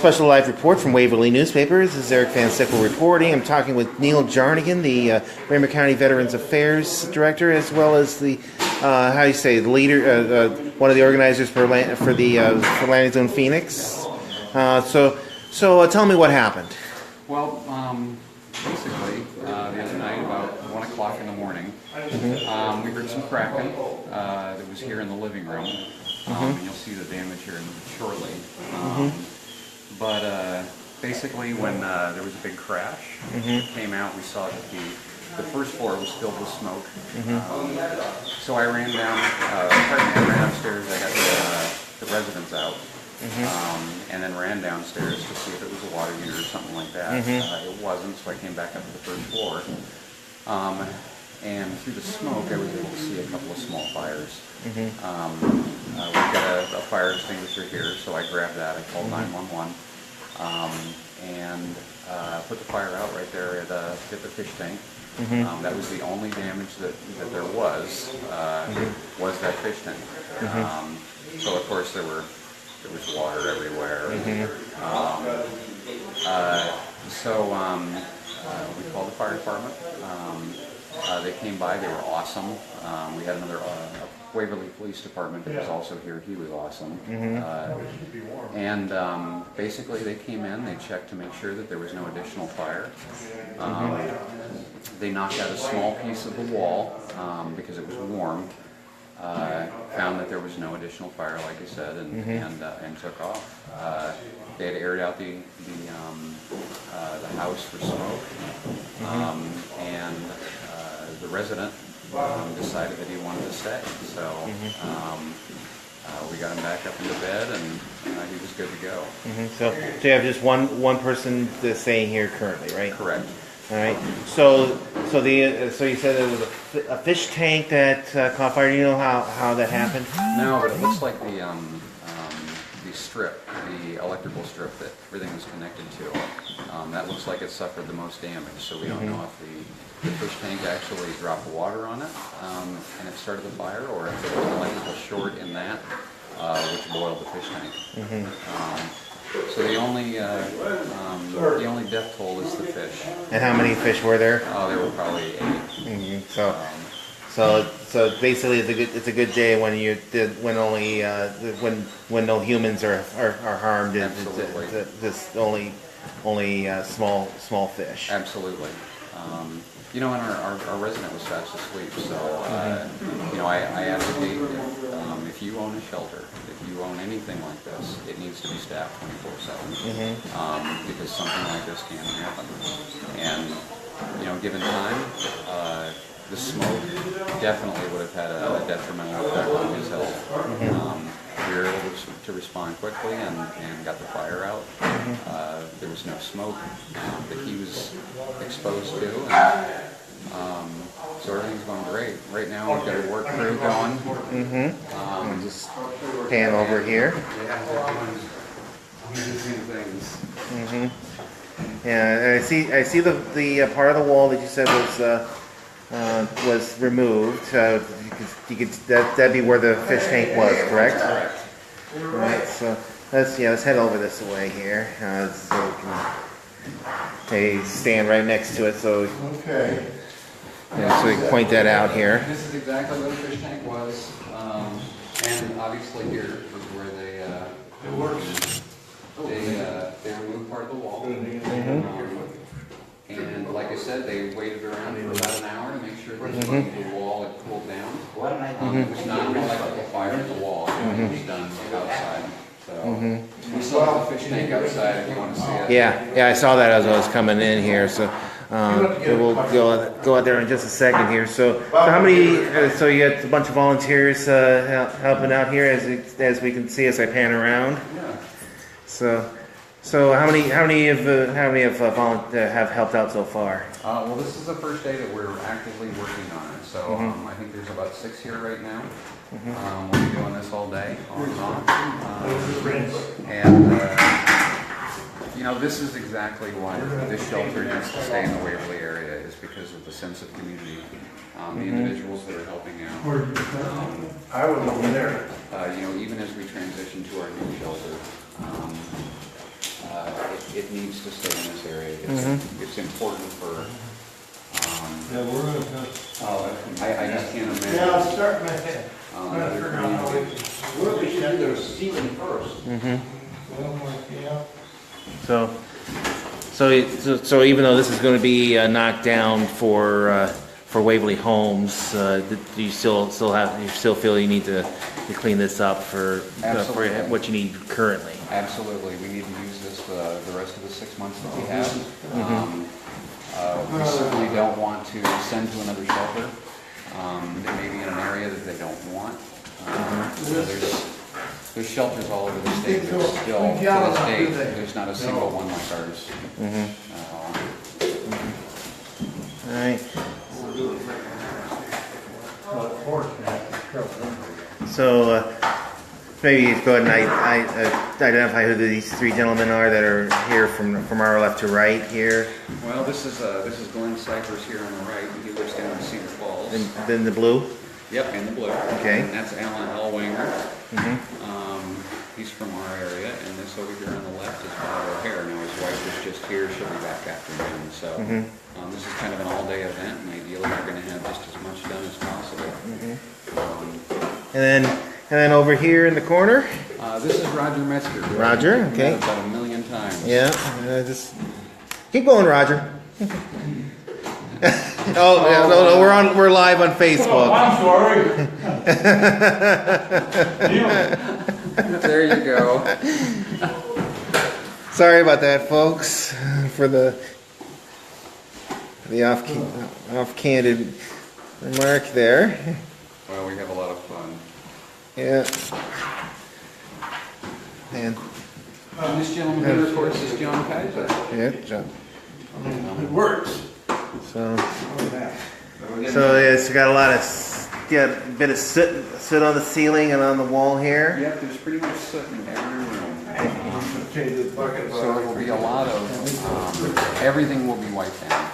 special live report from Waverly newspapers. This is Eric Van Sickle reporting. I'm talking with Neal Jarnagin, the Bremer County Veterans Affairs director, as well as the the leader, one of the organizers for Landing Zone Phoenix. So tell me what happened. Well, basically, the other night, about 1 o'clock in the morning, we heard some cracking that was here in the living room. And you'll see the damage here shortly. But basically, when there was a big crash, came out, we saw that the first floor was filled with smoke. So I ran down, I ran upstairs, I got the residents out, and then ran downstairs to see if it was a water unit or something like that. It wasn't, so I came back up to the first floor. And through the smoke, I was able to see a couple of small fires. We've got a fire extinguisher here, so I grabbed that. I called 911 and put the fire out right there at the fish tank. That was the only damage that there was that fish tank. So of course there was water everywhere. We called the fire department. They came by, they were awesome. We had another Waverly Police Department that was also here, he was awesome. Basically they came in, they checked to make sure that there was no additional fire. They knocked out a small piece of the wall because it was warm. Found that there was no additional fire, like I said, and took off. They had aired out the house for smoke, and the resident decided that he wanted to stay. So we got him back up into bed, and he was good to go. So you have just one person that's staying here currently, right? Correct. All right. So you said there was a fish tank that caught fire. Do you know how that happened? No, but it looks like the strip, the electrical strip that everything was connected to, that looks like it suffered the most damage. So we don't know if the fish tank actually dropped water on it and it started the fire, or if there was an electrical short in that, which boiled the fish tank. So the only death toll is the fish. And how many fish were there? Oh, there were probably 8. So basically, it's a good day when when no humans are harmed. Absolutely. Just only small fish. Absolutely. And our resident was fast asleep, so I advocate if you own a shelter, if you own anything like this, it needs to be staffed 24/7 because something like this can happen. And given time, the smoke definitely would have had a detrimental effect on his health. We were able to respond quickly and got the fire out. There was no smoke that he was exposed to. So everything's going great. Right now we've got a work crew going. Just pan over here. Yeah, I see the part of the wall that you said was removed. That'd be where the fish tank was, correct? Correct. All right, so let's head over this way here, so we can stand right next to it. So okay. So we can point that out here. This is exactly where the fish tank was, and obviously here is where they removed part of the wall. And like I said, they waited around for about an hour to make sure that the wall had cooled down. It was not an electrical fire at the wall. It was done outside. So we still have the fish tank outside if you want to see it. Yeah, I saw that as I was coming in here. So we'll go out there in just a second here. So how many? So you got a bunch of volunteers helping out here, as we can see as I pan around. Yeah. So how many have helped out so far? Well, this is the first day that we're actively working on it. So I think there's about 6 here right now. We'll be doing this all day, on and on. This is exactly why this shelter needs to stay in the Waverly area, is because of the sense of community, the individuals that are helping out. I was over there. Even as we transition to our new shelter, it needs to stay in this area. It's important for, Yeah, we're gonna. I just can't imagine. Yeah, I'll start in my head. Other communities. We should do the ceiling first. Yeah. So even though this is going to be knocked down for Waverly Homes, do you still feel you need to clean this up for Absolutely. what you need currently? Absolutely, we need to use this the rest of the 6 months that we have. We certainly don't want to send to another shelter. They may be in an area that they don't want. So there's shelters all over the state that still, to this date, there's not a single one like ours. All right. So maybe go ahead and identify who these three gentlemen are that are here from our left to right here. Well, this is Glenn Cyphers here on the right. He lives down in Cedar Falls. And then the blue. Yep, in the blue. Okay. And that's Alan Elwanger. He's from our area, and this over here on the left is Bob O'Hare. Now his wife is just here; she'll be back afternoon. So this is kind of an all-day event, and ideally we're going to have just as much done as possible. And then over here in the corner. This is Roger Metzger. Roger, We've okay. met about 1 million times. Yeah. Just keep going, Roger. Oh yeah, no, we're live on Facebook. Oh, I'm sorry. There you go. Sorry about that, folks, for the off-candid remark there. Well, we have a lot of fun. Yeah. And And this gentleman here, of course, is John Kaiser. yeah, John. It works. So it's got a lot of a bit of soot on the ceiling and on the wall here. Yep, there's pretty much soot in every room. Change the bucket. So it will be a lot of, everything will be wiped down.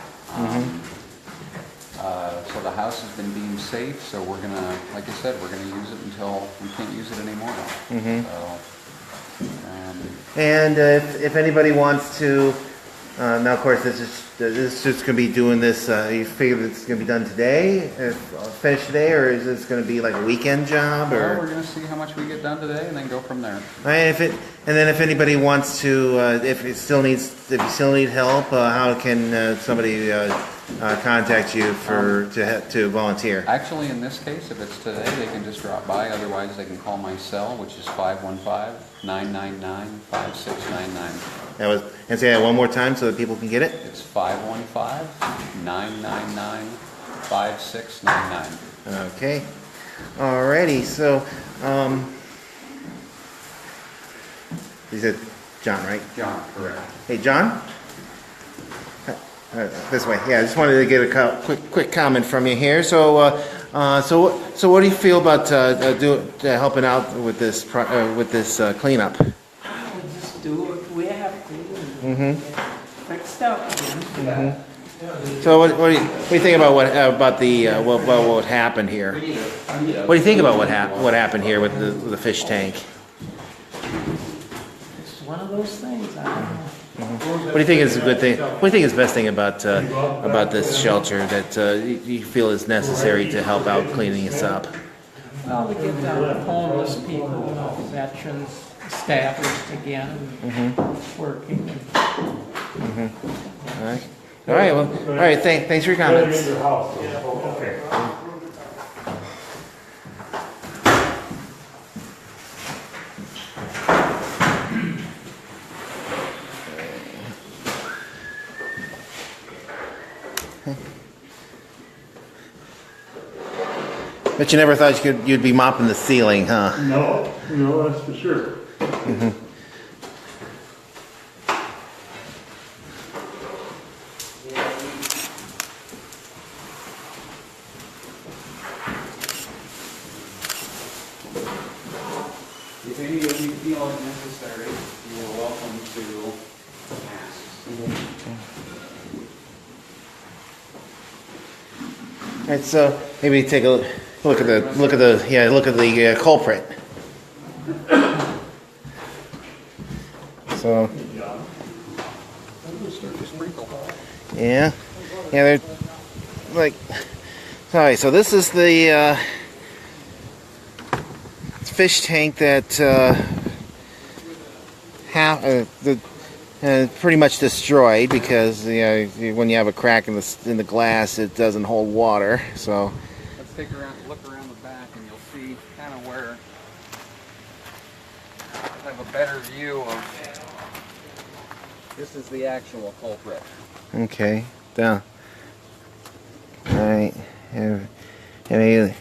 So the house has been deemed safe, so we're gonna, like I said, we're gonna use it until we can't use it anymore. And if anybody wants to, now of course this is just going to be doing this. You figure it's going to be done today, finished today, or is this going to be like a weekend job? Well, Or we're gonna see how much we get done today and then go from there. and if anybody wants to, if you still need help, how can somebody contact you to volunteer? Actually, in this case, if it's today, they can just drop by. Otherwise, they can call my cell, which is 515-999-5699. And say that one more time so that people can get it. It's 515-999-5699. Okay. Alrighty. So, you said John, right? John, correct. Hey, John. This way. Yeah, I just wanted to get a quick comment from you here. So what do you feel about helping out with this cleanup? Just do what we have to do and fixed up again. So what do you think about what happened here? What do you think about what happened here with the fish tank? It's one of those things, I don't know. What do you think is a good thing? What do you think is the best thing about this shelter that you feel is necessary to help out cleaning this up? Well, to get the homeless people, veterans established again and working. All right. All right. Well. All right. Thanks for your comments. Okay. But you never thought you'd be mopping the ceiling, huh? No, that's for sure. If any of you feel it necessary, you are welcome to ask. All right. So maybe take a look at the culprit. So Start to sprinkle. Yeah, they're like. All right, so this is the fish tank that pretty much destroyed because when you have a crack in the glass, it doesn't hold water. So Let's look around the back, and you'll see kind of where I have a better view of. This is the actual culprit. okay, down. All right, and you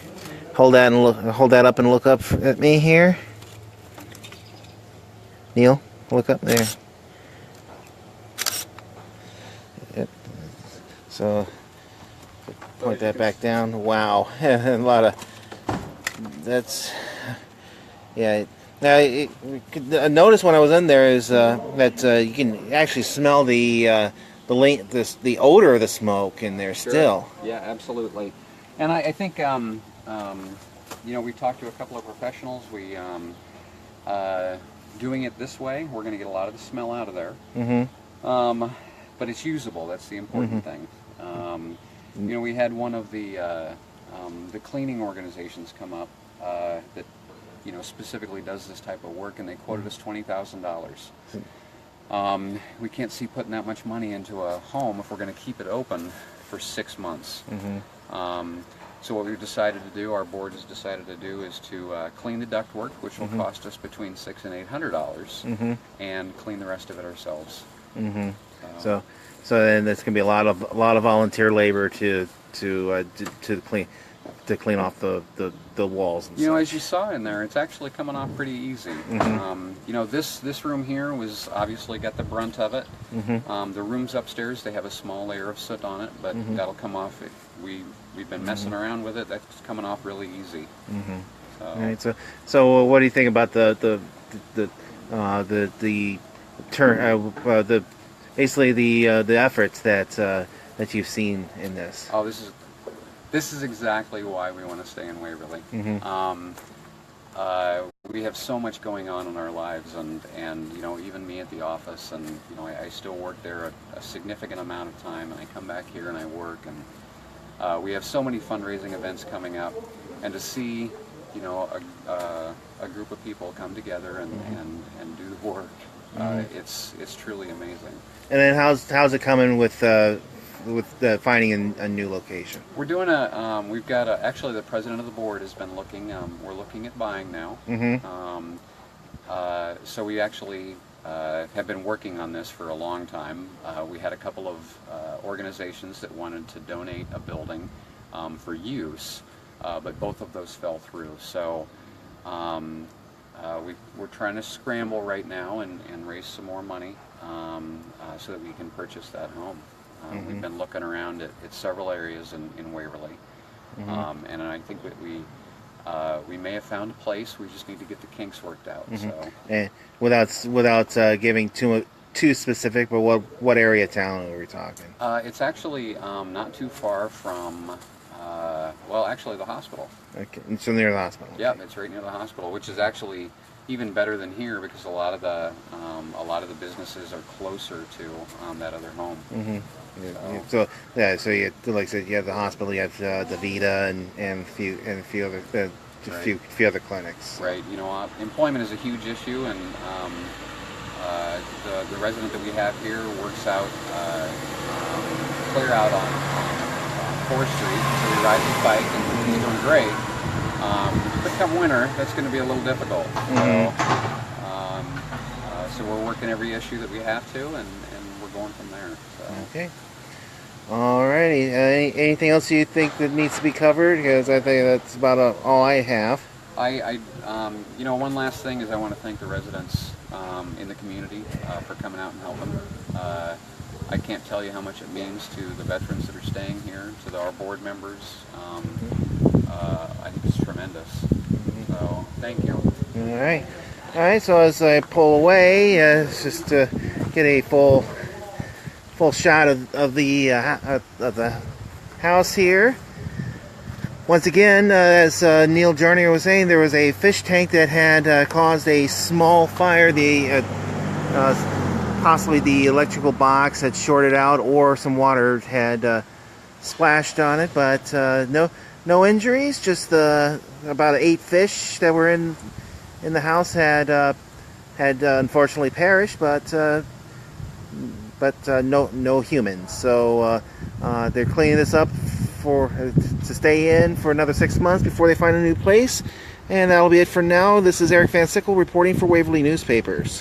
hold that up and look up at me here. Neal, look up there. Yep. So point that back down. Wow, a lot of that's yeah. Now, notice when I was in there is that you can actually smell the odor of the smoke in there Sure. still. Yeah, absolutely. And I think we've talked to a couple of professionals. We doing it this way, we're going to get a lot of the smell out of there. Mm-hmm. But it's usable. That's the important thing. We had one of the cleaning organizations come up that specifically does this type of work, and they quoted us $20,000. We can't see putting that much money into a home if we're going to keep it open for 6 months. Mm-hmm. So what we've decided to do, our board has decided to do, is to clean the ductwork, which will cost us between $600 and $800, and clean the rest of it ourselves. Mm-hmm. So then there's going to be a lot of volunteer labor to clean off the walls. And As you saw in there, it's actually coming off pretty easy. This room here was obviously got the brunt of it. The rooms upstairs, they have a small layer of soot on it, but that'll come off. We've been messing around with it. That's coming off really easy. So. All right. So what do you think about the efforts that you've seen in this? Oh, this is exactly why we want to stay in Waverly. We have so much going on in our lives, and even me at the office, and I still work there a significant amount of time, and I come back here and I work, and we have so many fundraising events coming up, and to see a group of people come together and do the work, it's truly amazing. And then how's it coming with finding a new location? We're doing we've got actually the president of the board has been looking. We're looking at buying now. So we actually have been working on this for a long time. We had a couple of organizations that wanted to donate a building for use, but both of those fell through. So we're trying to scramble right now and raise some more money so that we can purchase that home. We've been looking around at several areas in Waverly, and I think that we may have found a place. We just need to get the kinks worked out. So, and without giving too specific, but what area of town are we talking? it's actually not too far from, actually the hospital. Okay, so near the hospital. Okay. Yep, it's right near the hospital, which is actually even better than here because a lot of the businesses are closer to that other home. So you like I said, you have the hospital, you have the Vita, and a few other clinics. Right. Employment is a huge issue, and the resident that we have here works out clear out on 4th Street, so he rides his bike and he's doing great. But come winter, that's going to be a little difficult. So we're working every issue that we have to, and we're going from there. So. Okay. Alrighty. Anything else you think that needs to be covered? Because I think that's about all I have. One last thing is I want to thank the residents in the community for coming out and helping. I can't tell you how much it means to the veterans that are staying here, to our board members. I think it's tremendous. So, thank you. All right. So as I pull away, it's just to get a full shot of the house here. Once again, as Neal Jarnagin was saying, there was a fish tank that had caused a small fire. The possibly the electrical box had shorted out or some water had splashed on it, but no injuries. Just about 8 fish that were in the house had unfortunately perished, but no humans. So they're cleaning this up to stay in for another 6 months before they find a new place. And that'll be it for now. This is Eric Van Sickle reporting for Waverly Newspapers.